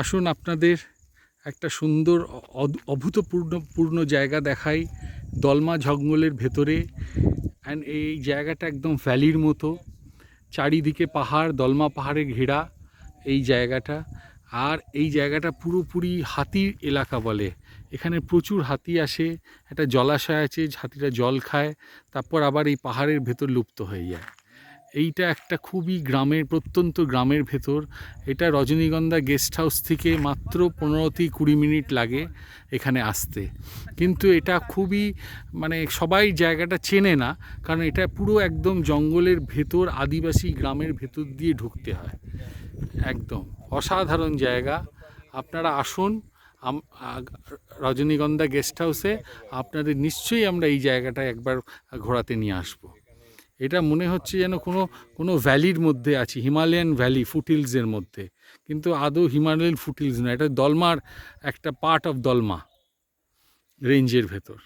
আসুন আপনাদের একটা সুন্দর অভূতপূর্ণ জায়গা দেখাই দলমা জঙ্গলের ভেতরে। অ্যান্ড এই জায়গাটা একদম ভ্যালির মতো, চারিদিকে পাহাড়, দলমা পাহাড়ে ঘেরা এই জায়গাটা। আর এই জায়গাটা পুরোপুরি হাতির এলাকা বলে। এখানে প্রচুর হাতি আসে, একটা জলাশয় আছে, হাতিরা জল খায়, তারপর আবার এই পাহাড়ের ভেতর লুপ্ত হয়ে যায়। এইটা একটা খুবই প্রত্যন্ত গ্রামের ভেতর। এটা রজনীগন্ধা গেস্ট হাউস থেকে মাত্র 15-20 মিনিট লাগে এখানে আসতে। কিন্তু এটা খুবই সবাই জায়গাটা চেনে না, কারণ এটা পুরো একদম জঙ্গলের ভেতর, আদিবাসী গ্রামের ভেতর দিয়ে ঢুকতে হয়। একদম অসাধারণ জায়গা। আপনারা আসুন রজনীগন্ধা গেস্ট হাউসে। আপনাদের নিশ্চয়ই আমরা এই জায়গাটায় একবার ঘোরাতে নিয়ে আসবো। এটা মনে হচ্ছে যেন কোনো ভ্যালির মধ্যে আছি, হিমালয়ান ভ্যালি, ফুটহিলসের মধ্যে। কিন্তু আদৌ হিমালয়ান ফুটহিলস না, এটা দলমার একটা পার্ট অফ দলমা রেঞ্জের ভেতর।